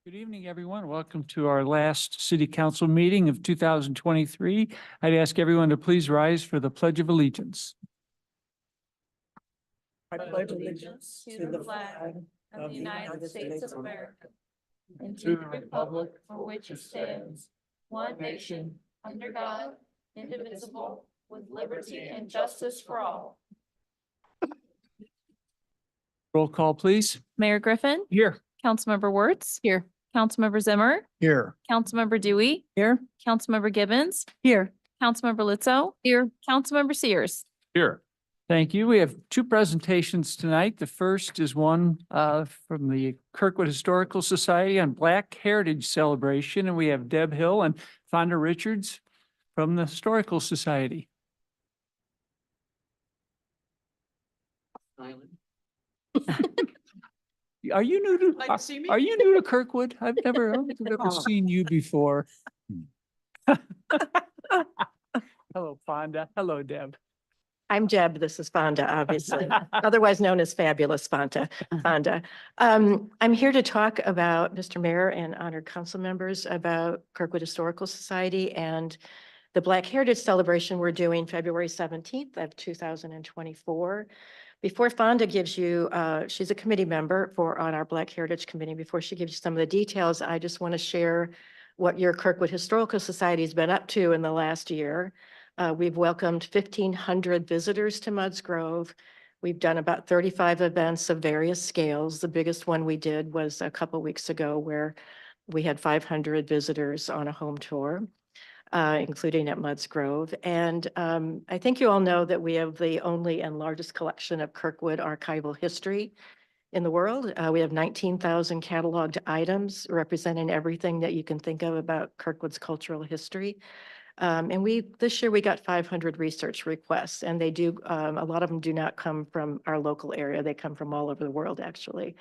Good evening, everyone. Welcome to our last city council meeting of 2023. I'd ask everyone to please rise for the Pledge of Allegiance. I pledge allegiance to the flag of the United States of America and to the republic for which it stands, one nation, under God, indivisible, with liberty and justice for all. Roll call, please. Mayor Griffin, Here. Councilmember Wertz. Here. Councilmember Zimmer, Here. Councilmember Dewey. Here. Councilmember Gibbons. Here. Councilmember Lizzo. Here. Councilmember Sears. Here. Thank you. We have two presentations tonight. The first is one from the Kirkwood Historical Society on Black Heritage Celebration, and we have Deb Hill and Fonda Richards from the Historical Society. Are you new to are you new to Kirkwood? I've never seen you before. Hello, Fonda. Hello, Deb. I'm Deb. This is Fonda, obviously, otherwise known as Fabulous Fonda. I'm here to talk about, Mr. Mayor and honored council members, about Kirkwood Historical Society and the Black Heritage Celebration we're doing February 17th of 2024. Before Fonda gives you, she's a committee member on our Black Heritage Committee. Before she gives you some of the details, I just want to share what your Kirkwood Historical Society has been up to in the last year. We've welcomed 1,500 visitors to Mudds Grove. We've done about 35 events of various scales. The biggest one we did was a couple weeks ago where we had 500 visitors on a home tour, including at Mudds Grove. And I think you all know that we have the only and largest collection of Kirkwood archival history in the world. We have 19,000 cataloged items representing everything that you can think of about Kirkwood's cultural history. And this year we got 500 research requests, and they do, a lot of them do not come from our local area. They come from all over the world, actually.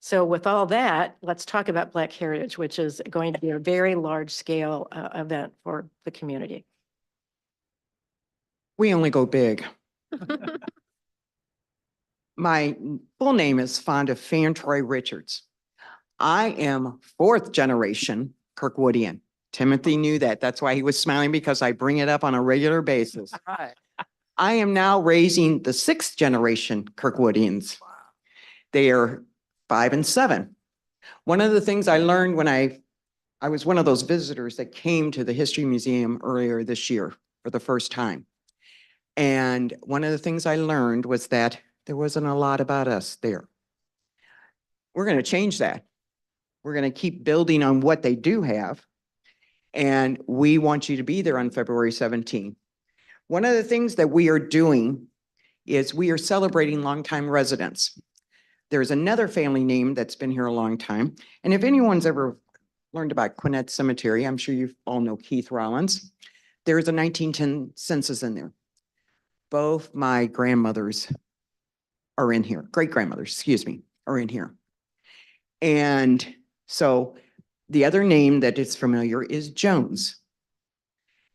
So with all that, let's talk about Black Heritage, which is going to be a very large scale event for the community. We only go big. My full name is Fonda Fantroy Richards. I am fourth generation Kirkwoodian. Timothy knew that. That's why he was smiling, because I bring it up on a regular basis. Right. I am now raising the sixth generation Kirkwoodians. They are 5 and 7. One of the things I learned when I was one of those visitors that came to the History Museum earlier this year for the first time. And one of the things I learned was that there wasn't a lot about us there. We're going to change that. We're going to keep building on what they do have. And we want you to be there on February 17th. One of the things that we are doing is we are celebrating longtime residents. There's another family name that's been here a long time. And if anyone's ever learned about Quinette Cemetery, I'm sure you all know Keith Rollins. There's a 1910 census in there. Both my grandmothers are in here. Great-grandmothers, excuse me, are in here. And so the other name that is familiar is Jones.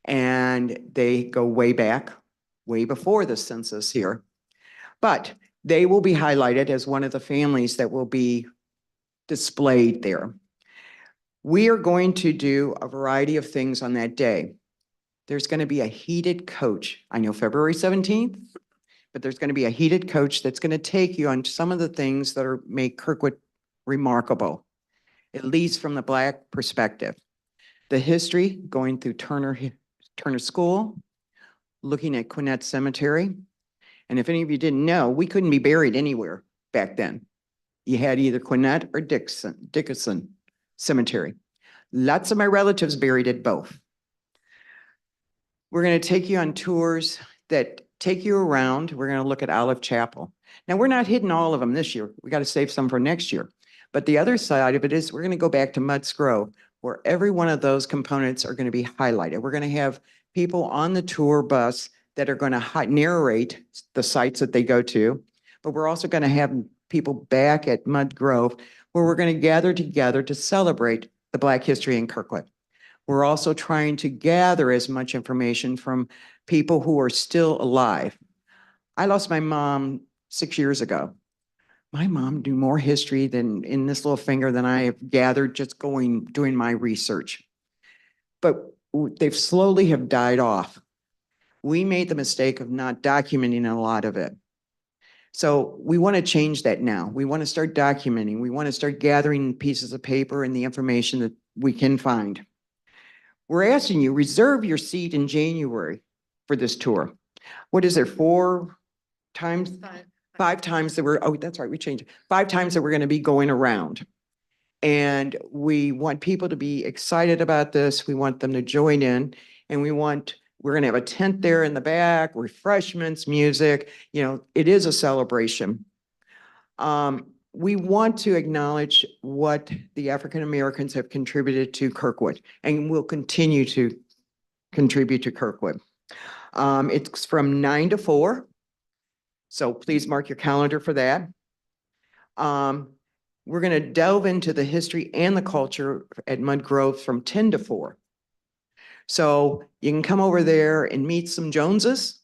And they go way back, way before the census here. But they will be highlighted as one of the families that will be displayed there. We are going to do a variety of things on that day. There's going to be a heated coach. I know February 17th, but there's going to be a heated coach that's going to take you on some of the things that make Kirkwood remarkable, at least from the Black perspective. The history, going through Turner School, looking at Quinette Cemetery. And if any of you didn't know, we couldn't be buried anywhere back then. You had either Quinette or Dickinson Cemetery. Lots of my relatives buried at both. We're going to take you on tours that take you around. We're going to look at Olive Chapel. Now, we're not hitting all of them this year. We got to save some for next year. But the other side of it is we're going to go back to Mudds Grove, where every one of those components are going to be highlighted. We're going to have people on the tour bus that are going to narrate the sites that they go to. But we're also going to have people back at Mudds Grove, where we're going to gather together to celebrate the Black history in Kirkwood. We're also trying to gather as much information from people who are still alive. I lost my mom 6 years ago. My mom knew more history than in this little finger than I have gathered just doing my research. But they've slowly have died off. We made the mistake of not documenting a lot of it. So we want to change that now. We want to start documenting. We want to start gathering pieces of paper and the information that we can find. We're asking you, reserve your seat in January for this tour. What is there, 4 times? 5 times that that's right, we changed it. 5 times that we're going to be going around. And we want people to be excited about this. We want them to join in, and we're going to have a tent there in the back, refreshments, music. It is a celebration. We want to acknowledge what the African Americans have contributed to Kirkwood and will continue to contribute to Kirkwood. It's from 9 to 4. So please mark your calendar for that. We're going to delve into the history and the culture at Mud Grove from 10 to 4. So you can come over there and meet some Joneses.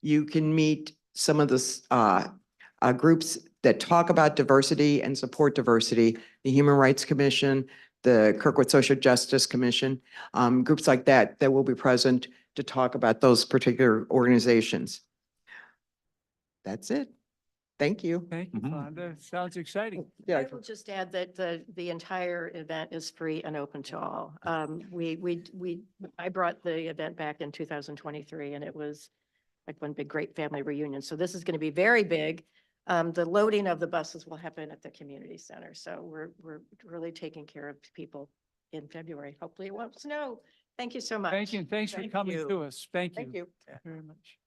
You can meet some of the groups that talk about diversity and support diversity, the Human Rights Commission, the Kirkwood Social Justice Commission, groups like that will be present to talk about those particular organizations. That's it. Thank you. Thank you, Fonda. Sounds exciting. Yeah. I will just add that the entire event is free and open to all. I brought the event back in 2023, and it was like one big great family reunion. So this is going to be very big. The loading of the buses will happen at the community center. So we're really taking care of people in February. Hopefully it won't snow. Thank you so much. Thank you. And thanks for Thank coming you. to us. Thank you. Thank you. Very much.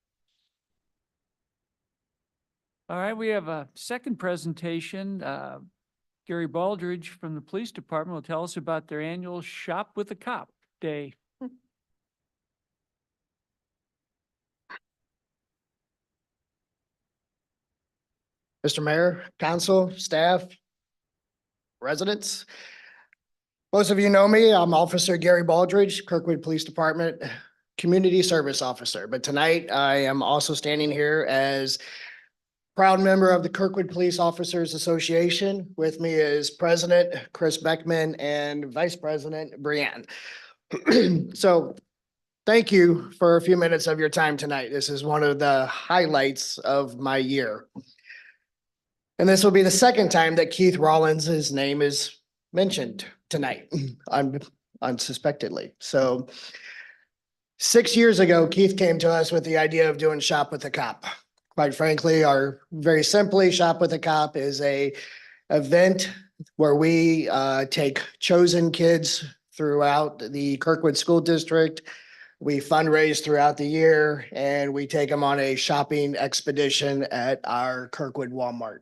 All right, we have a second presentation. Gary Baldridge from the Police Department will tell us about their annual Shop with a Cop Day. Mr. Mayor, council, staff, residents. Most of you know me. I'm Officer Gary Baldridge, Kirkwood Police Department Community Service Officer. But tonight I am also standing here as proud member of the Kirkwood Police Officers Association. With me is President Chris Beckman and Vice President Brianne. So thank you for a few minutes of your time tonight. This is one of the highlights of my year. And this will be the second time that Keith Rollins' name is mentioned tonight, unsuspectedly. So 6 years ago, Keith came to us with the idea of doing Shop with a Cop. Quite frankly, very simply, Shop with a Cop is a event where we take chosen kids throughout the Kirkwood School District. We fundraise throughout the year, and we take them on a shopping expedition at our Kirkwood Walmart.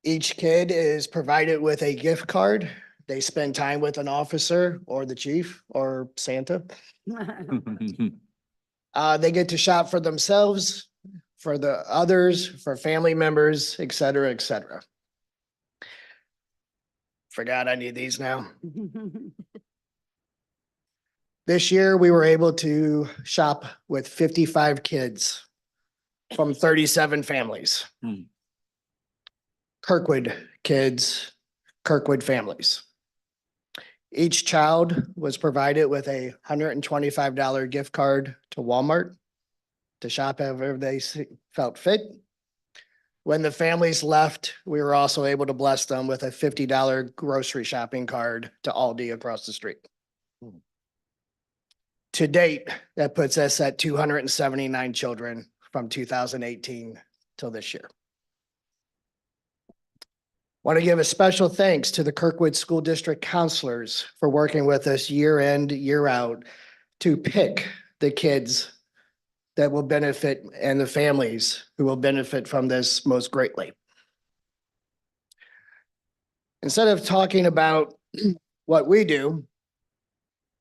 Each kid is provided with a gift card. They spend time with an officer or the chief or Santa. They get to shop for themselves, for the others, for family members, et cetera, et cetera. Forgot I need these now. This year, we were able to shop with 55 kids from 37 families. Kirkwood kids, Kirkwood families. Each child was provided with a $125 gift card to Walmart to shop however they felt fit. When the families left, we were also able to bless them with a $50 grocery shopping card to Aldi across the street. To date, that puts us at 279 children from 2018 till this year. Want to give a special thanks to the Kirkwood School District counselors for working with us year in, year out to pick the kids that will benefit and the families who will benefit from this most greatly. Instead of talking about what we do,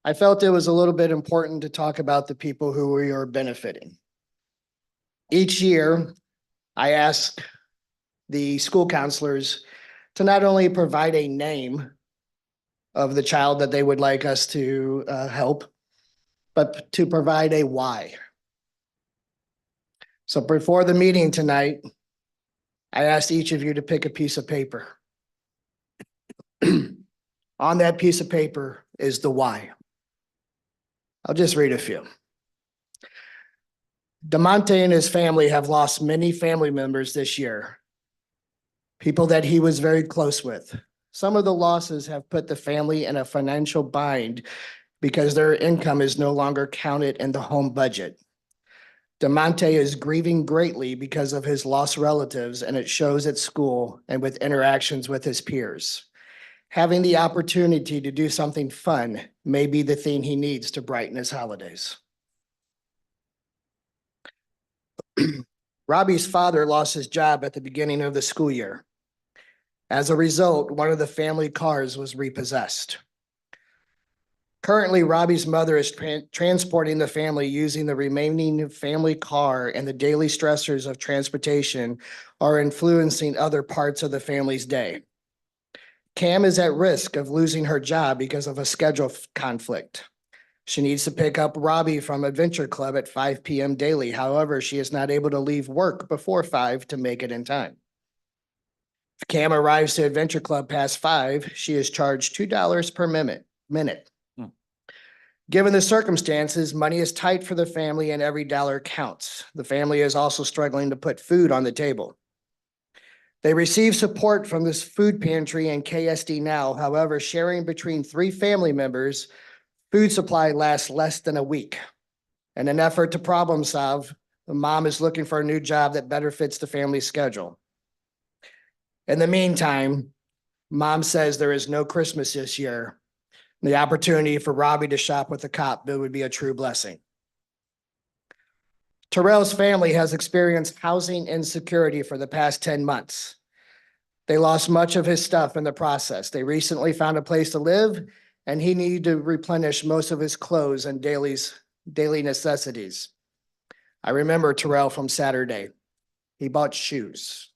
I felt it was a little bit important to talk about the people who we are benefiting. Each year, I ask the school counselors to not only provide a name of the child that they would like us to help, but to provide a why. So before the meeting tonight, I asked each of you to pick a piece of paper. On that piece of paper is the why. I'll just read a few. DeMonte and his family have lost many family members this year, people that he was very close with. Some of the losses have put the family in a financial bind because their income is no longer counted in the home budget. DeMonte is grieving greatly because of his lost relatives, and it shows at school and with interactions with his peers. Having the opportunity to do something fun may be the thing he needs to brighten his holidays. Robbie's father lost his job at the beginning of the school year. As a result, one of the family cars was repossessed. Currently, Robbie's mother is transporting the family using the remaining family car, and the daily stressors of transportation are influencing other parts of the family's day. Cam is at risk of losing her job because of a schedule conflict. She needs to pick up Robbie from Adventure Club at 5 p.m. daily. However, she is not able to leave work before 5 to make it in time. If Cam arrives to Adventure Club past 5, she is charged $2 per minute. Given the circumstances, money is tight for the family and every dollar counts. The family is also struggling to put food on the table. They receive support from this food pantry and KSD Now. However, sharing between 3 family members, food supply lasts less than a week. In an effort to problem solve, the mom is looking for a new job that better fits the family's schedule. In the meantime, mom says there is no Christmas this year. The opportunity for Robbie to shop with a cop bill would be a true blessing. Terrell's family has experienced housing insecurity for the past 10 months. They lost much of his stuff in the process. They recently found a place to live, and he needed to replenish most of his clothes and daily necessities. I remember Terrell from Saturday. He bought shoes.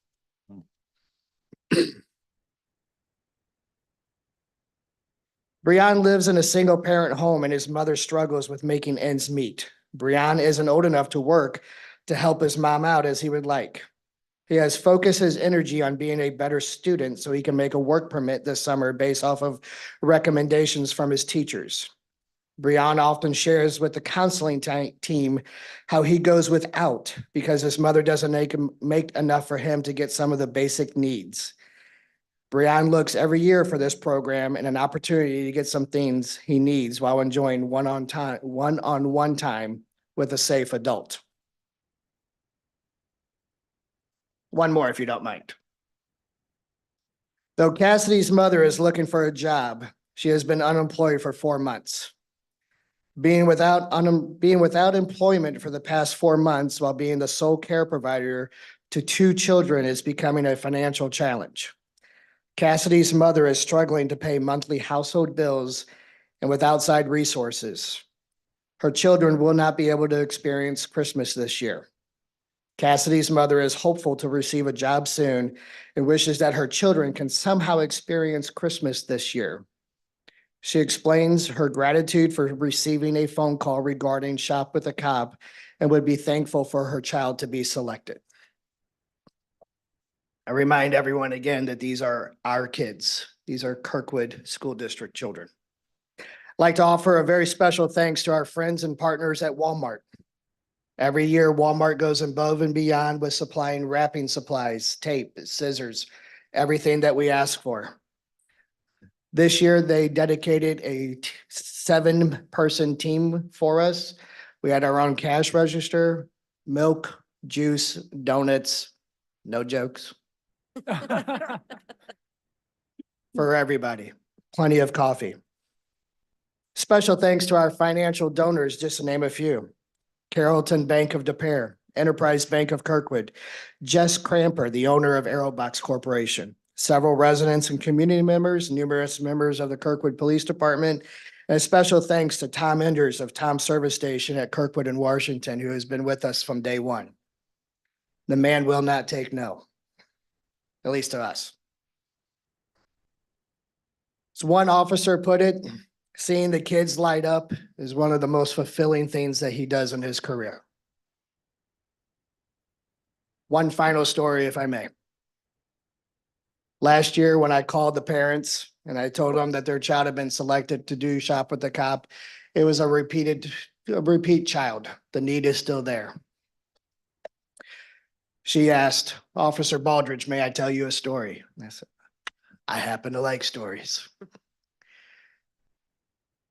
Brian lives in a single-parent home, and his mother struggles with making ends meet. Brian isn't old enough to work to help his mom out as he would like. He has focused his energy on being a better student so he can make a work permit this summer based off of recommendations from his teachers. Brian often shares with the counseling team how he goes without because his mother doesn't make enough for him to get some of the basic needs. Brian looks every year for this program and an opportunity to get some things he needs while enjoying one-on-one time with a safe adult. One more, if you don't mind. Though Cassidy's mother is looking for a job, she has been unemployed for 4 months. Being without employment for the past 4 months while being the sole care provider to 2 children is becoming a financial challenge. Cassidy's mother is struggling to pay monthly household bills and with outside resources. Her children will not be able to experience Christmas this year. Cassidy's mother is hopeful to receive a job soon and wishes that her children can somehow experience Christmas this year. She explains her gratitude for receiving a phone call regarding Shop with a Cop and would be thankful for her child to be selected. I remind everyone again that these are our kids. These are Kirkwood School District children. I'd like to offer a very special thanks to our friends and partners at Walmart. Every year, Walmart goes above and beyond with supplying wrapping supplies, tape, scissors, everything that we ask for. This year, they dedicated a 7-person team for us. We had our own cash register, milk, juice, donuts, no jokes. For everybody, plenty of coffee. Special thanks to our financial donors, just to name a few. Carrollton Bank of DePere, Enterprise Bank of Kirkwood, Jess Cramper, the owner of Aerobox Corporation, several residents and community members, numerous members of the Kirkwood Police Department, and a special thanks to Tom Enders of Tom Service Station at Kirkwood in Washington, who has been with us from day one. The man will not take no, at least to us. As one officer put it, seeing the kids light up is one of the most fulfilling things that he does in his career. One final story, if I may. Last year, when I called the parents and I told them that their child had been selected to do Shop with the Cop, it was a repeat child. The need is still there. She asked, Officer Baldridge, may I tell you a story? And I said, I happen to like stories.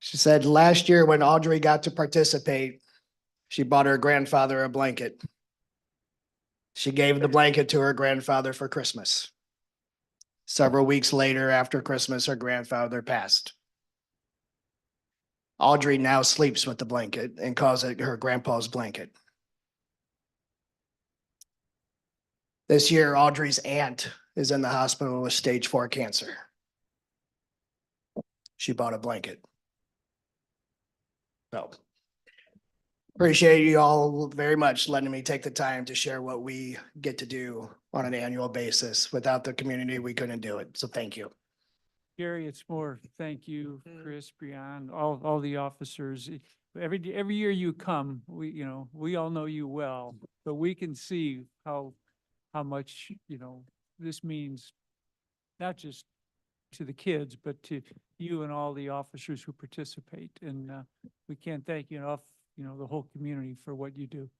She said last year when Audrey got to participate, she bought her grandfather a blanket. She gave the blanket to her grandfather for Christmas. Several weeks later, after Christmas, her grandfather passed. Audrey now sleeps with the blanket and calls it her grandpa's blanket. This year, Audrey's aunt is in the hospital with stage 4 cancer. She bought a blanket. So appreciate you all very much letting me take the time to share what we get to do on an annual basis. Without the community, we couldn't do it. So thank you. Gary, it's more, thank you, Chris, Brian, all the officers. Every year you come, we all know you well, but we can see how much, this means not just to the kids, but to you and all the officers who participate. And we can't thank you enough, the whole community for what you do.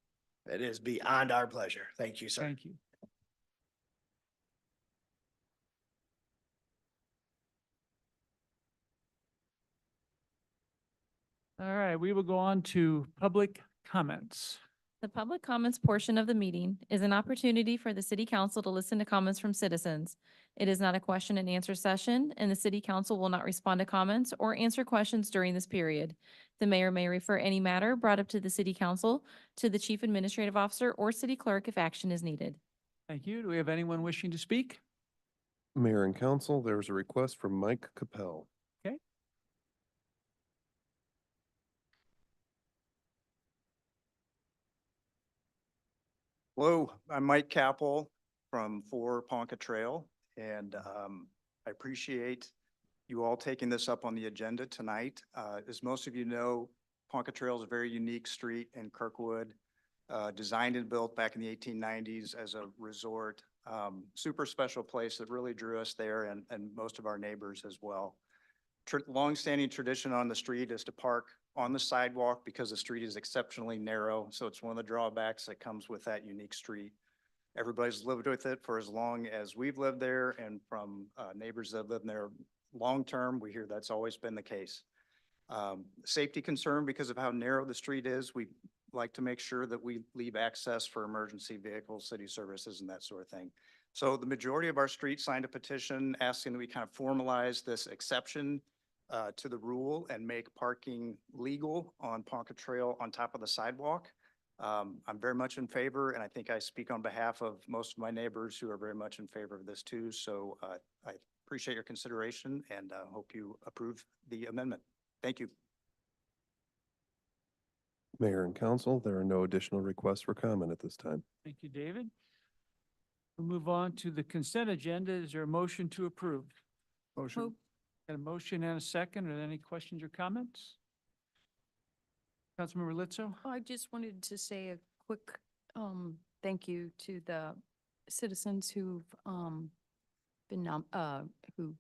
It is beyond our pleasure. Thank you, sir. Thank you. All right, we will go on to public comments. The public comments portion of the meeting is an opportunity for the city council to listen to comments from citizens. It is not a question and answer session, and the city council will not respond to comments or answer questions during this period. The mayor may refer any matter brought up to the city council to the chief administrative officer or city clerk if action is needed. Thank you. Do we have anyone wishing to speak? Mayor and council, there is a request from Mike Capel. Okay. Hello, I'm Mike Capel from 4 Ponca Trail, and I appreciate you all taking this up on the agenda tonight. As most of you know, Ponca Trail is a very unique street in Kirkwood, designed and built back in the 1890s as a resort. Super special place that really drew us there and most of our neighbors as well. Longstanding tradition on the street is to park on the sidewalk because the street is exceptionally narrow. So it's one of the drawbacks that comes with that unique street. Everybody's lived with it for as long as we've lived there, and from neighbors that have lived there long-term, we hear that's always been the case. Safety concern because of how narrow the street is. We like to make sure that we leave access for emergency vehicles, city services, and that sort of thing. So the majority of our streets signed a petition asking that we kind of formalize this exception to the rule and make parking legal on Ponca Trail on top of the sidewalk. I'm very much in favor, and I think I speak on behalf of most of my neighbors who are very much in favor of this too. So I appreciate your consideration and hope you approve the amendment. Thank you. Mayor and council, there are no additional requests for comment at this time. Thank you, David. We'll move on to the consent agenda. Is there a motion to approve? Motion. Got a motion and a second. Are there any questions or comments? Councilmember Litzo? I just wanted to say a quick thank you to the citizens who've who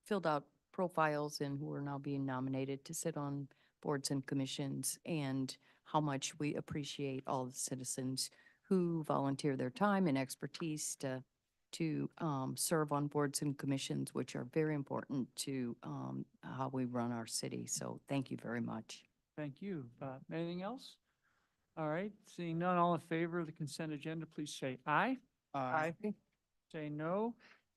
filled out profiles and who are now being nominated to sit on boards and commissions, and how much we appreciate all the citizens who volunteer their time and expertise to serve on boards and commissions, which are very important to how we run our city. So thank you very much. Thank you. Anything else? All right, seeing none, all in favor of the consent agenda, please say aye. Aye. Say no.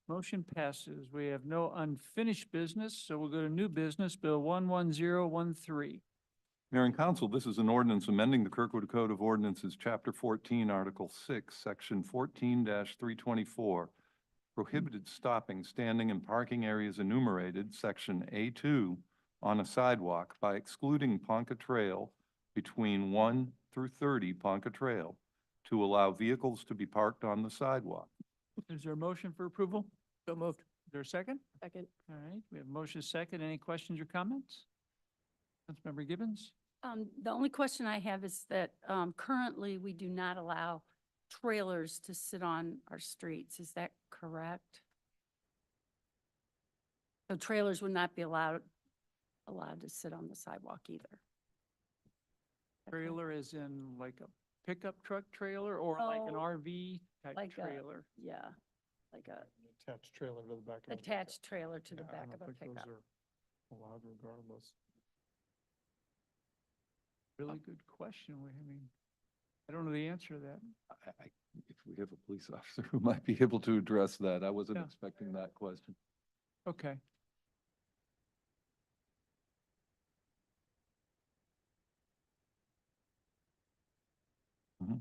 Motion passes. We have no unfinished business, so we'll go to new business, Bill 11013. Mayor and council, this is an ordinance amending the Kirkwood Code of Ordinances, Chapter 14, Article 6, Section 14-324, prohibited stopping, standing, and parking areas enumerated, Section A2, on a sidewalk by excluding Ponca Trail between 1 through 30 Ponca Trail to allow vehicles to be parked on the sidewalk. Is there a motion for approval? So moved. Is there a second? Second. All right, we have motion second. Any questions or comments? Councilmember Gibbons? The only question I have is that currently we do not allow trailers to sit on our streets. Is that correct? So trailers would not be allowed to sit on the sidewalk either. Trailer is in like a pickup truck trailer or like an Oh, RV type like a- trailer? Yeah, like a Attached trailer to the back of attached trailer to the back of a pickup. allowed regardless. Really good question. I don't know the answer to that. If we have a police officer who might be able to address that, I wasn't Yeah. expecting that question. Okay. Mhm.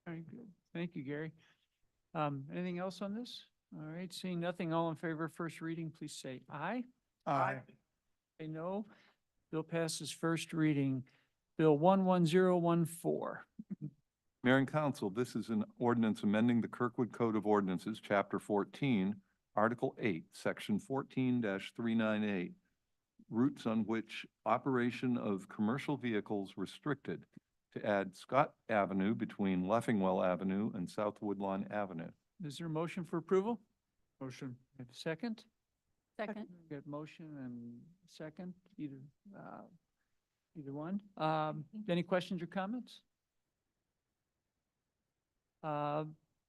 Very good. Thank you, Gary. Anything else on this? All right, seeing nothing, all in favor of first reading, please say aye. Aye. Say no. Bill passes first reading. Bill 11014. Mayor and Council, this is an ordinance amending the Kirkwood Code of Ordinances, Chapter 14, Article 8, Section 14-398, routes on which operation of commercial vehicles restricted, to add Scott Avenue between Leffingwell Avenue and South Woodlawn Avenue. Is there a motion for approval? Motion. Have a second? Second. Got motion and second, either one. Any questions or comments?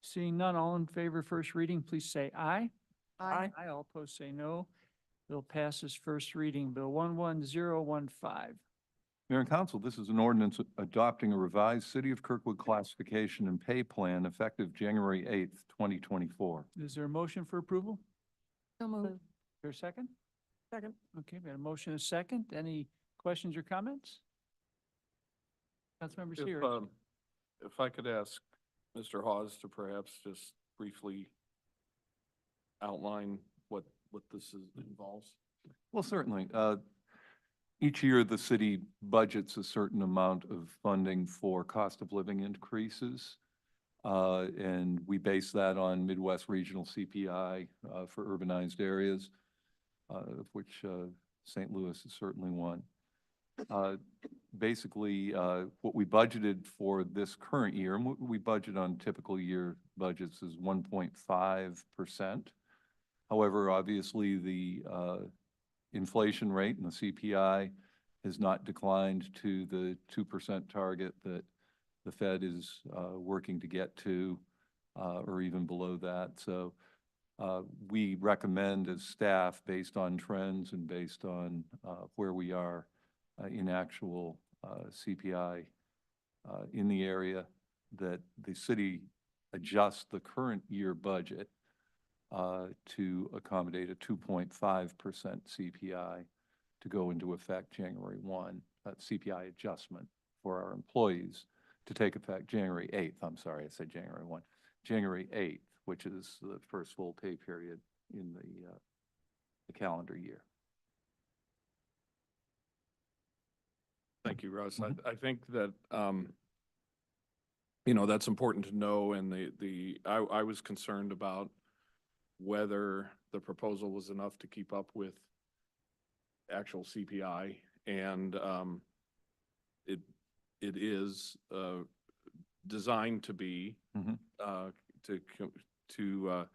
Seeing none, all in favor of first reading, please say aye. Aye. Aye, all opposed say no. Bill passes first reading. Bill 11015. Mayor and Council, this is an ordinance adopting a revised City of Kirkwood classification and pay plan effective January 8th, 2024. Is there a motion for approval? So moved. Is there a second? Second. Okay, we got a motion and a second. Any questions or comments? Councilmember Sears. If I could ask Mr. Hawes to perhaps just briefly outline what this involves. Well, certainly. Each year, the city budgets a certain amount of funding for cost of living increases. And we base that on Midwest Regional CPI for urbanized areas, of which St. Louis is certainly one. Basically, what we budgeted for this current year, and what we budget on typical year budgets, is 1.5%. However, obviously, the inflation rate and the CPI has not declined to the 2% target that the Fed is working to get to, or even below that. So we recommend as staff, based on trends and based on where we are in actual CPI in the area, that the city adjust the current year budget to accommodate a 2.5% CPI to go into effect January 1, CPI adjustment for our employees to take effect January 8th. I'm sorry, I said January 1. January 8th, which is the first full pay period in the calendar year. Thank you, Russ. I think that, that's important to know, and I was concerned about whether the proposal was enough to keep up with actual CPI, and it is designed to be to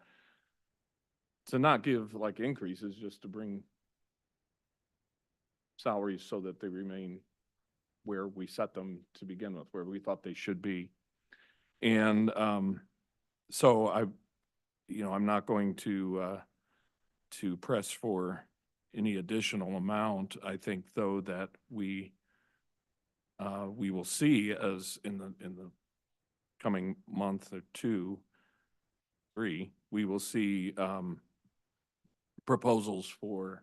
not give like increases, just to bring salaries so that they remain where we set them to begin with, where we thought they should be. And so I'm not going to press for any additional amount. I think, though, that we will see, as in the coming month or 2, 3, we will see proposals for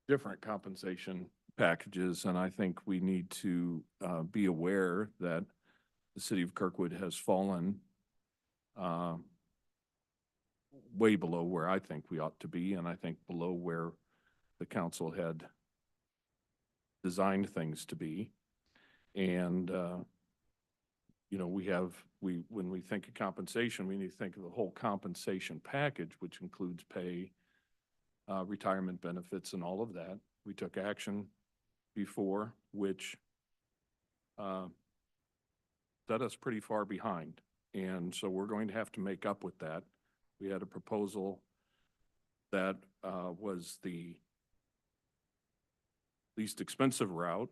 different compensation packages, and I think we need to be aware that the city of Kirkwood has fallen way below where I think we ought to be, and I think below where the council had designed things to be. And when we think of compensation, we need to think of the whole compensation package, which includes pay, retirement benefits, and all of that. We took action before, which set us pretty far behind. And so we're going to have to make up with that. We had a proposal that was the least expensive route,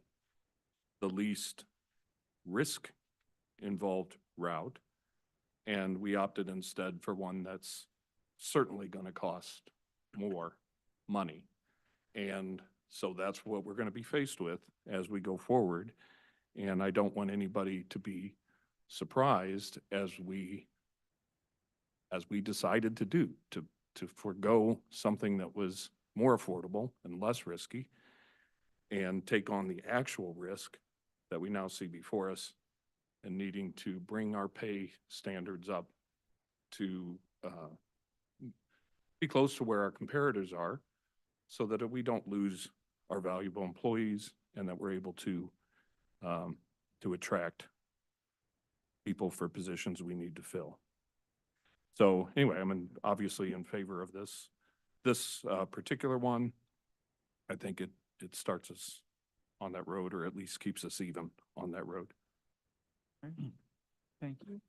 the least risk involved route, and we opted instead for one that's certainly going to cost more money. And so that's what we're going to be faced with as we go forward. And I don't want anybody to be surprised as we decided to do, to forego something that was more affordable and less risky and take on the actual risk that we now see before us and needing to bring our pay standards up to be close to where our comparators are so that we don't lose our valuable employees and that we're able to attract people for positions we need to fill. So anyway, I'm obviously in favor of this. This particular one, I think it starts us on that road, or at least keeps us even on that road. Thank you.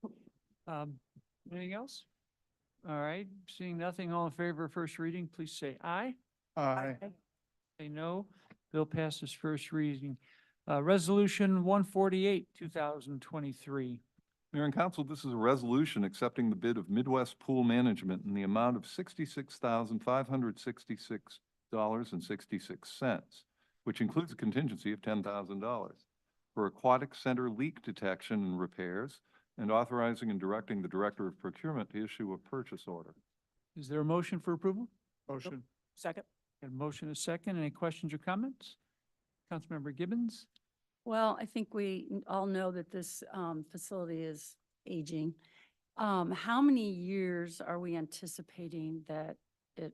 Anything else? All right, seeing nothing, all in favor of first reading, please say aye. Aye. Say no. Bill passes first reading. Resolution 148, 2023. Mayor and Council, this is a resolution accepting the bid of Midwest Pool Management in the amount of $66,566.66, which includes a contingency of $10,000 for aquatic center leak detection and repairs, and authorizing and directing the Director of Procurement to issue a purchase order. Is there a motion for approval? Motion. Second. Got a motion, a second. Any questions or comments? Councilmember Gibbons? Well, I think we all know that this facility is aging. How many years are we anticipating that it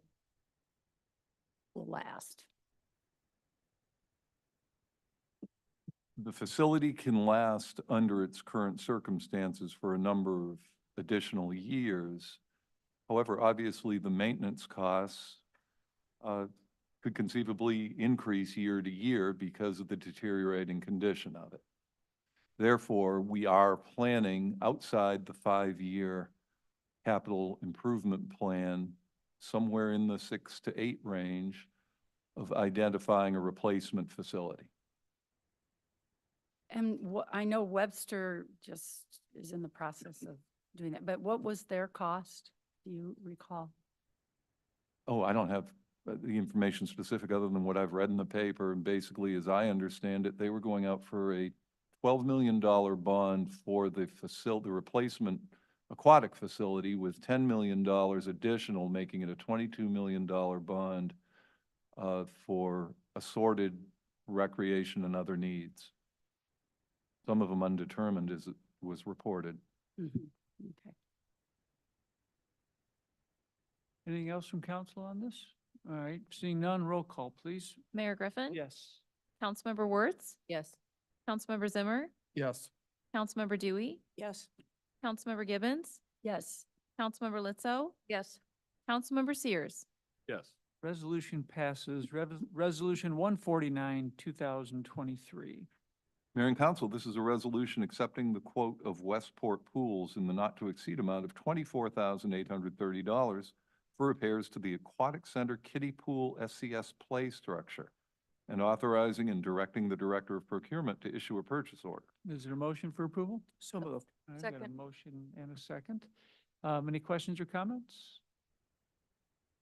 will last? The facility can last under its current circumstances for a number of additional years. However, obviously, the maintenance costs could conceivably increase year to year because of the deteriorating condition of it. Therefore, we are planning outside the 5-year capital improvement plan, somewhere in the 6 to 8 range, of identifying a replacement facility. And I know Webster just is in the process of doing that, but what was their cost? Do you recall? Oh, I don't have the information specific other than what I've read in the paper. And basically, as I understand it, they were going out for a $12 million bond for the replacement aquatic facility with $10 million additional, making it a $22 million bond for assorted recreation and other needs. Some of them undetermined, as it was reported. Mhm. Okay. Anything else from council on this? All right, seeing none, roll call, please. Mayor Griffin? Yes. Councilmember Wertz? Yes. Councilmember Zimmer? Yes. Councilmember Dewey? Yes. Councilmember Gibbons? Yes. Councilmember Litzo? Yes. Councilmember Sears? Yes. Resolution passes. Resolution 149, 2023. Mayor and Council, this is a resolution accepting the quote of Westport Pools in the not-to-exceed amount of $24,830 for repairs to the Aquatic Center Kiddie Pool SCS play structure, and authorizing and directing the Director of Procurement to issue a purchase order. Is there a motion for approval? So moved. I've got a Second. motion and a second. Any questions or comments?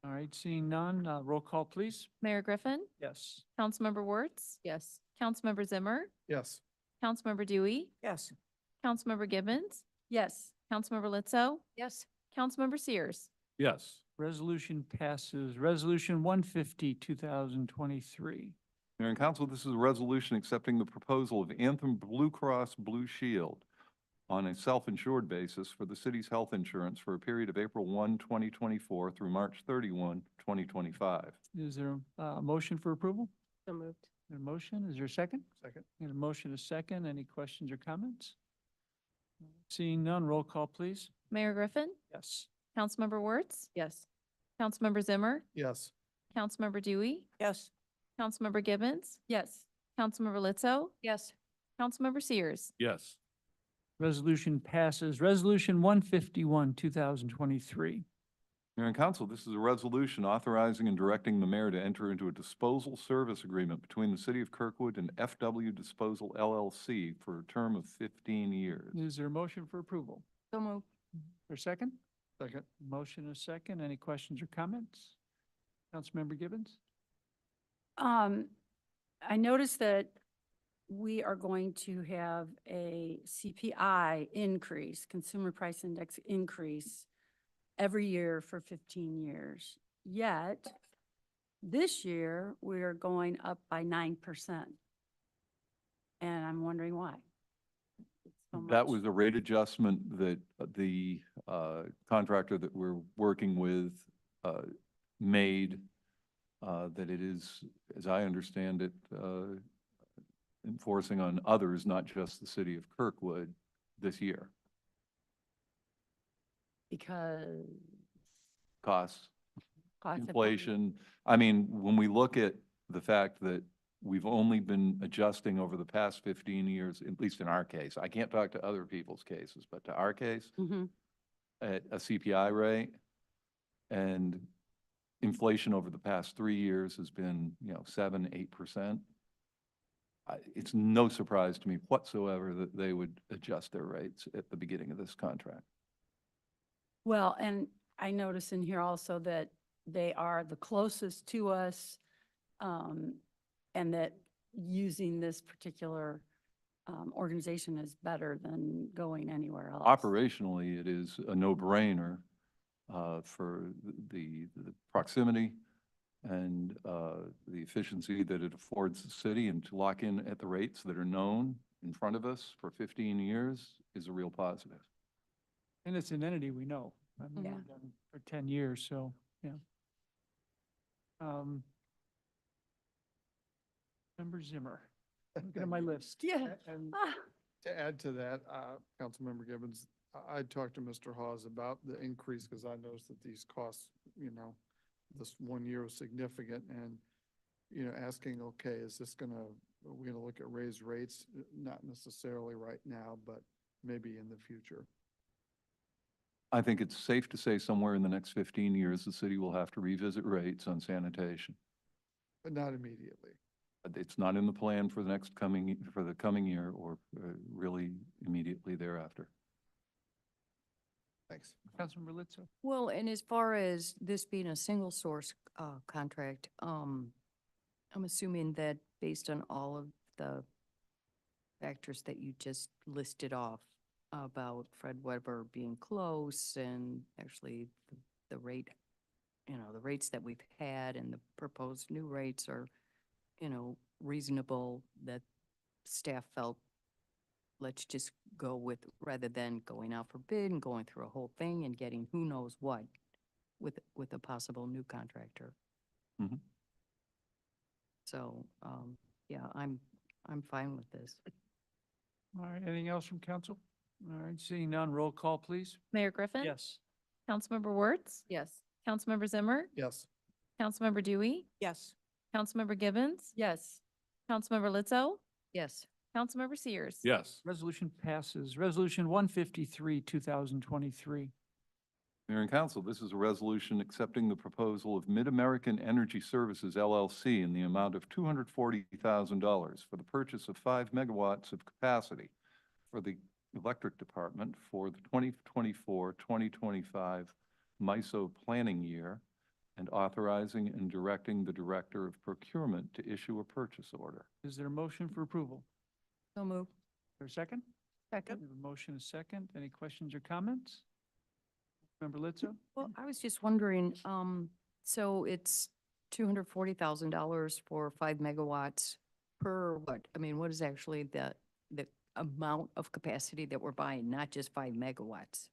All right, seeing none, roll call, please. Mayor Griffin? Yes. Councilmember Wertz? Yes. Councilmember Zimmer? Yes. Councilmember Dewey? Yes. Councilmember Gibbons? Yes. Councilmember Litzo? Yes. Councilmember Sears? Yes. Resolution passes. Resolution 150, 2023. Mayor and Council, this is a resolution accepting the proposal of Anthem Blue Cross Blue Shield on a self-insured basis for the city's health insurance for a period of April 1, 2024 through March 31, 2025. Is there a motion for approval? So moved. A motion, is there a second? Second. Got a motion, a second. Any questions or comments? Seeing none, roll call, please. Mayor Griffin? Yes. Councilmember Wertz? Yes. Councilmember Zimmer? Yes. Councilmember Dewey? Yes. Councilmember Gibbons? Yes. Councilmember Litzo? Yes. Councilmember Sears? Yes. Resolution passes. Resolution 151, 2023. Mayor and Council, this is a resolution authorizing and directing the mayor to enter into a disposal service agreement between the City of Kirkwood and FW Disposal LLC for a term of 15 years. Is there a motion for approval? So moved. For a second? Second. Motion and a second. Any questions or comments? Councilmember Gibbons? I noticed that we are going to have a CPI increase, Consumer Price Index increase, every year for 15 years. Yet, this year, we are going up by 9%. And I'm wondering why. So That much. was a rate adjustment that the contractor that we're working with made, that it is, as I understand it, enforcing on others, not just the city of Kirkwood this year. Because Costs, cost of- inflation. I mean, when we look at the fact that we've only been adjusting over the past 15 years, at least in our case, I can't talk to other people's cases, but to our case, Mhm. at a CPI rate, and inflation over the past 3 years has been, 7, 8%. It's no surprise to me whatsoever that they would adjust their rates at the beginning of this contract. Well, and I notice in here also that they are the closest to us, and that using this particular organization is better than going anywhere else. Operationally, it is a no-brainer for the proximity and the efficiency that it affords the city, and to lock in at the rates that are known in front of us for 15 years is a real positive. And it's an entity we know. I mean, Yeah. we've done for 10 years, so, yeah. Member Zimmer, looking at my list. Yeah. And Ah, to add to that, Councilmember Gibbons, I talked to Mr. Hawes about the increase because I noticed that these costs, this 1 year was significant and, asking, okay, are we gonna look at raised rates? Not necessarily right now, but maybe in the future. I think it's safe to say somewhere in the next 15 years, the city will have to revisit rates on sanitation. But not immediately. It's not in the plan for the coming year or really immediately thereafter. Thanks. Councilmember Litzo? Well, and as far as this being a single source contract, I'm assuming that based on all of the factors that you just listed off about Fred Weber being close and actually the rate, the rates that we've had and the proposed new rates are, reasonable, that staff felt, let's just go with, rather than going out for bid and going through a whole thing and getting who knows what with a possible new contractor. Mhm. So, yeah, I'm fine with this. All right, anything else from council? All right, seeing none, roll call, please. Mayor Griffin? Yes. Councilmember Wertz? Yes. Councilmember Zimmer? Yes. Councilmember Dewey? Yes. Councilmember Gibbons? yes. Councilmember Litzo? Yes. Councilmember Sears? Yes. Resolution passes. Resolution 153, 2023. Mayor and Council, this is a resolution accepting the proposal of Mid-American Energy Services LLC in the amount of $240,000 for the purchase of 5 megawatts of capacity for the electric department for the 2024-2025 MISO planning year, and authorizing and directing the Director of Procurement to issue a purchase order. Is there a motion for approval? So move. Is there a second? Second. We have a motion, a second. Any questions or comments? Member Litzo? Well, I was just wondering, so it's $240,000 for 5 megawatts per what? I mean, what is actually the amount of capacity that we're buying, not just 5 megawatts?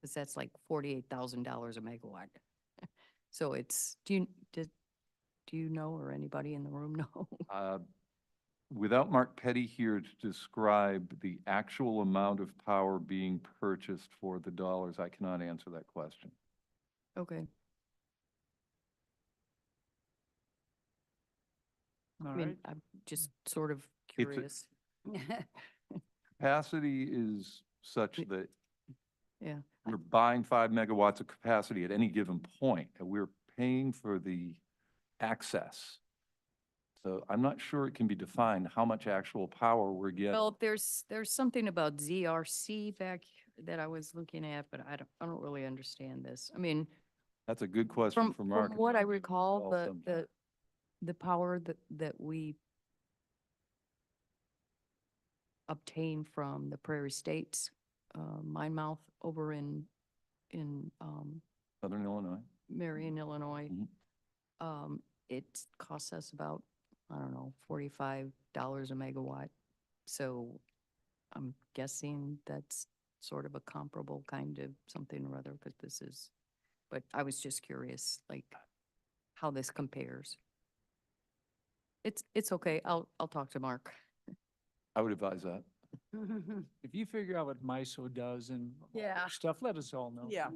Because that's like $48,000 a megawatt. So it's, do you know, or anybody in the room know? Without Mark Petty here to describe the actual amount of power being purchased for the dollars, I cannot answer that question. Okay. All I mean, right. I'm just sort of It's a- curious. Capacity is such that Yeah, we're buying 5 megawatts of capacity at any given point, and we're paying for the access. So I'm not sure it can be defined how much actual power we're getting. Well, there's something about ZRC back that I was looking at, but I don't really understand this. I mean, That's a good question for from Mark. what I recall, Well, sometime. the power that we obtain from the Prairie States, mine mouth over in Southern Illinois. Marion, Illinois. Mhm. It costs us about, I don't know, $45 a megawatt. So I'm guessing that's sort of a comparable kind of something or other, but but I was just curious, like, how this compares. It's okay. I'll talk to Mark. I would advise that. If you figure out what MISO does and all Yeah. that stuff, let us all know. Yeah.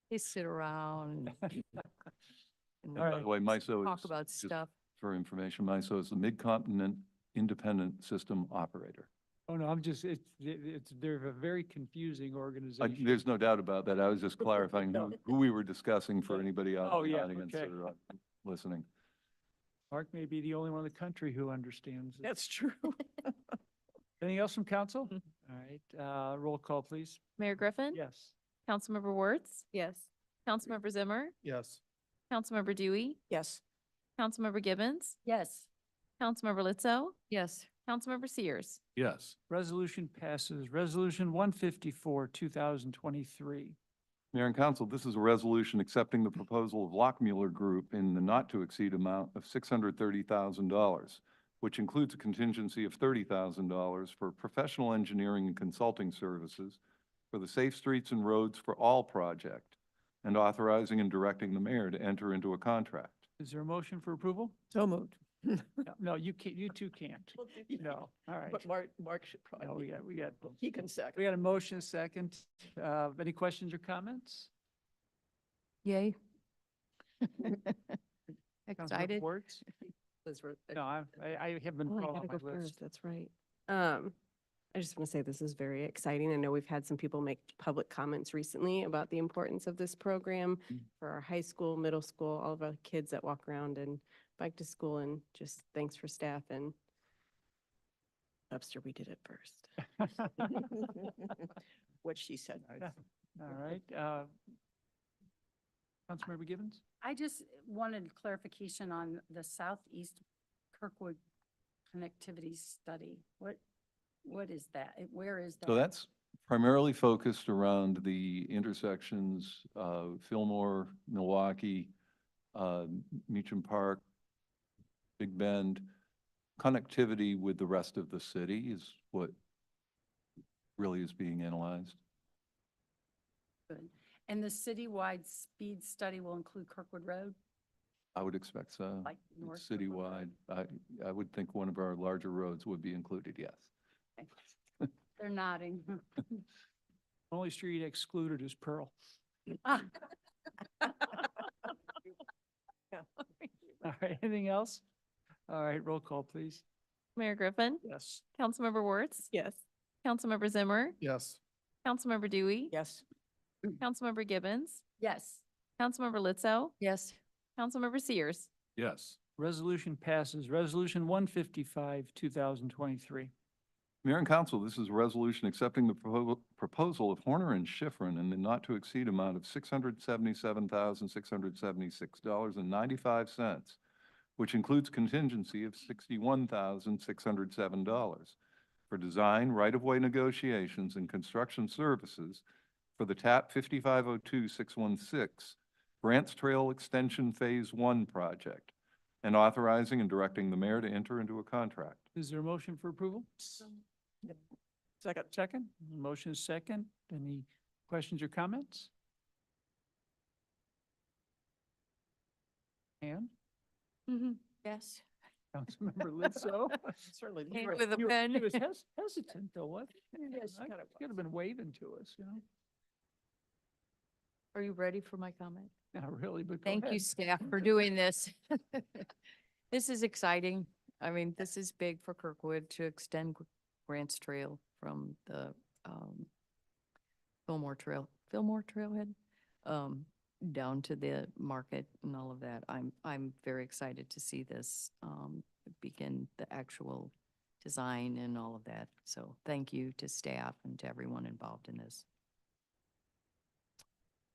They sit around and And by right. the way, MISO talk is, about just stuff. for information, MISO is the Mid-Continent Independent System Operator. Oh, no, I'm just, they're a very confusing organization. There's no doubt about that. I was just clarifying who we were discussing for anybody out Oh, in the yeah, audience okay. or listening. Mark may be the only one in the country who understands it. That's true. Anything else from council? All right, roll call, please. Mayor Griffin? Yes. Councilmember Wertz? Yes. Councilmember Zimmer? Yes. Councilmember Dewey? Yes. Councilmember Gibbons? Yes. Councilmember Lizzo? Yes. Councilmember Sears? Yes. Resolution passes. Resolution 154, 2023. Mayor and Council, this is a resolution accepting the proposal of Lockmuller Group in the not-to-exceed amount of $630,000, which includes a contingency of $30,000 for professional engineering and consulting services for the Safe Streets and Roads for All project, and authorizing and directing the mayor to enter into a contract. Is there a motion for approval? So moved. No, you can't, you two can't. No, all right. Mark should No, we got, he can second. we got a motion, second. Any questions or comments? Yay. Councilmember Excited? Wertz? No, I have been Oh, I calling gotta my go list. first, that's right. I just want to say this is very exciting. I know we've had some people make public comments recently about the importance of this program for our high school, middle school, all of our kids that walk around and bike to school, and just thanks for staff and Webster, we did it first. What she said. All right, Councilmember Gibbons? I just wanted clarification on the Southeast Kirkwood connectivity study. What is that? Where is that? So that's primarily focused around the intersections of Fillmore, Milwaukee, Meacham Park, Big Bend. Connectivity with the rest of the city is what really is being analyzed. Good. And the citywide speed study will include Kirkwood Road? I would expect so. Like It's North Kirkwood citywide. Road? I would think one of our larger roads would be included, yes. Okay. They're nodding. Only street excluded is Pearl. Ah, All right, anything else? All right, roll call, please. Mayor Griffin? Yes. Councilmember Wertz? Yes. Councilmember Zimmer? Yes. Councilmember Dewey? Yes. Councilmember Gibbons? Yes. Councilmember Lizzo? Yes. Councilmember Sears? Yes. Resolution passes. Resolution 155, 2023. Mayor and Council, this is a resolution accepting the proposal of Horner and Schifrin in the not-to-exceed amount of $677,676.95, which includes contingency of $61,607 for design, right-of-way negotiations, and construction services for the TAP 5502616 Grants Trail Extension Phase 1 project, and authorizing and directing the mayor to enter into a contract. Is there a motion for approval? Second. Second. Motion is second. Any questions or comments? And Yes. Councilmember Lizzo? Certainly. Hand with a He pen. was hesitant though, what? Yes, she kinda Could have been waving to us, you know? Are you ready for my comment? Not really, but go Thank you, ahead. staff, for doing this. This is exciting. I mean, this is big for Kirkwood to extend Grants Trail from the Fillmore Trailhead, down to the market and all of that. I'm very excited to see this, begin the actual design and all of that. So thank you to staff and to everyone involved in this.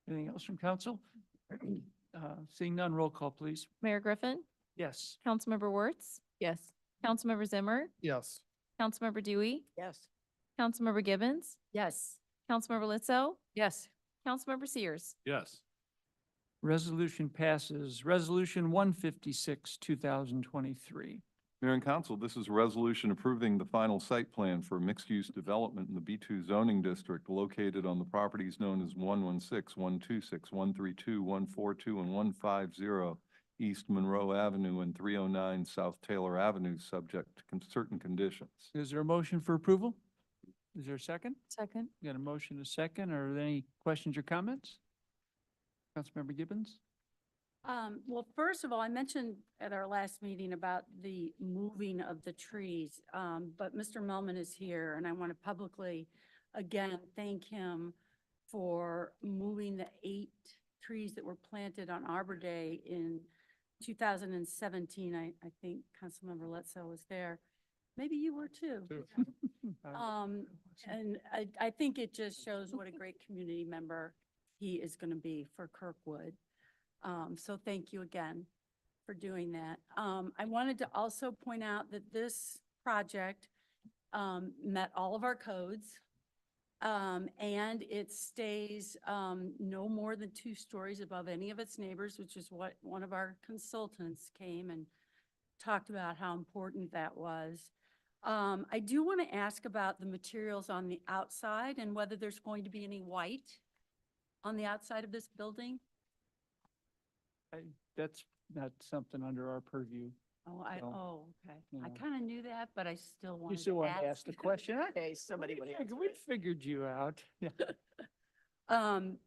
Anything else from council? Seeing none, roll call, please. Mayor Griffin, Yes. Councilmember Wertz, Yes. Councilmember Zimmer, Yes. Councilmember Dewey, Yes. Councilmember Gibbons, Yes. Councilmember Lizzo, Yes. Councilmember Sears. Yes. Resolution passes. Resolution 156, 2023. Mayor and council, this is a resolution approving the final site plan for mixed-use development in the B2 zoning district located on the properties known as 116, 126, 132, 142, and 150 East Monroe Avenue and 309 South Taylor Avenue, subject to certain conditions. Is there a motion for approval? Is there a second? Second. Got a motion, a second. Are there any questions or comments? Councilmember Gibbons? Well, first of all, I mentioned at our last meeting about the moving of the trees, but Mr. Melman is here, and I want to publicly, again, thank him for moving the 8 trees that were planted on Arbor Day in 2017. I think Councilmember Letso was there. Maybe you were too. And I think it just shows what a great community member he is going to be for Kirkwood. So thank you again for doing that. I wanted to also point out that this project met all of our codes. And it stays no more than 2 stories above any of its neighbors, which is what one of our consultants came and talked about how important that was. I do want to ask about the materials on the outside and whether there's going to be any white on the outside of this building. That's not something under our purview. Oh, okay. I No. kind of knew that, but I still You wanted still to want to ask ask. the question? Okay, somebody would answer. We figured you out. Yeah.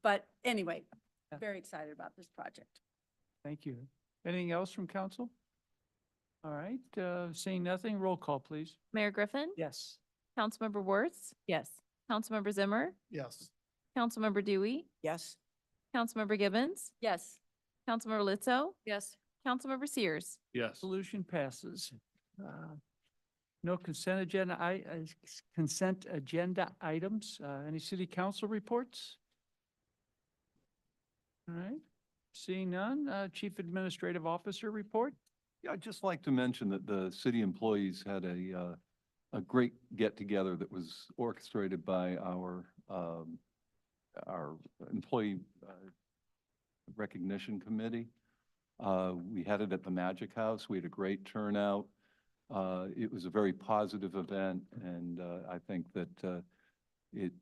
But anyway, Yeah. very excited about this project. Thank you. Anything else from council? All right, seeing nothing, roll call, please. Mayor Griffin, Yes. Councilmember Wertz, Yes. Councilmember Zimmer, Yes. Councilmember Dewey, Yes. Councilmember Gibbons, Yes. Councilmember Lizzo, Yes. Councilmember Sears. Yes. Resolution passes. No consent agenda, consent agenda items. Any city council reports? All right, seeing none, chief administrative officer report? Yeah, I'd just like to mention that the city employees had a great get-together that was orchestrated by our employee recognition committee. We had it at the Magic House. We had a great turnout. It was a very positive event, and I think that it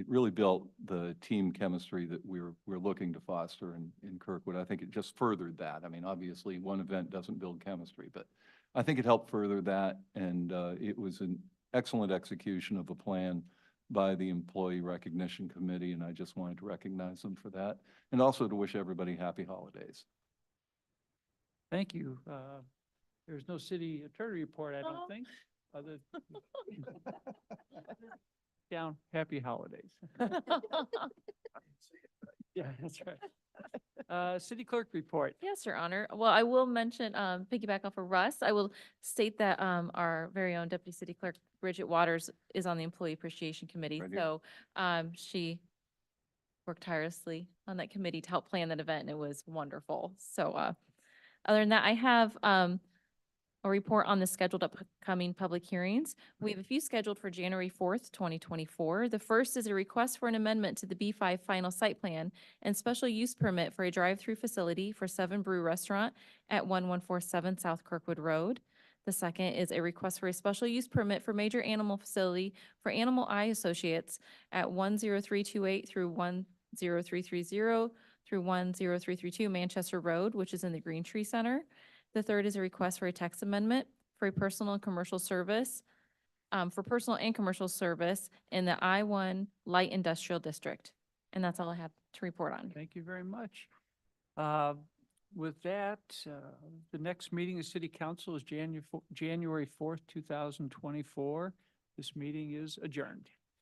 really built the team chemistry that we're looking to foster in Kirkwood. I think it just furthered that. I mean, obviously, one event doesn't build chemistry, but I think it helped further that, and it was an excellent execution of a plan by the Employee Recognition Committee, and I just wanted to recognize them for that, and also to wish everybody happy holidays. Thank you. There's no city attorney report, I don't think, other down, happy holidays. Yeah, that's right. City clerk report. Yes, Your Honor. Well, I will mention, piggyback off of Russ, I will state that our very own Deputy City Clerk, Bridget Waters, is on the Employee Appreciation Committee. Right here. So she worked tirelessly on that committee to help plan that event, and it was wonderful. So other than that, I have a report on the scheduled upcoming public hearings. We have a few scheduled for January 4th, 2024. The first is a request for an amendment to the B5 final site plan and special use permit for a drive-through facility for 7 Brew Restaurant at 1147 South Kirkwood Road. The second is a request for a special use permit for major animal facility for Animal Eye Associates at 10328 through 10330 through 10332 Manchester Road, which is in the Green Tree Center. The third is a request for a text amendment for a personal and commercial service, for personal and commercial service in the I-1 Light Industrial District. And that's all I have to report on. Thank you very much. With that, the next meeting of City Council is January 4th, 2024. This meeting is adjourned.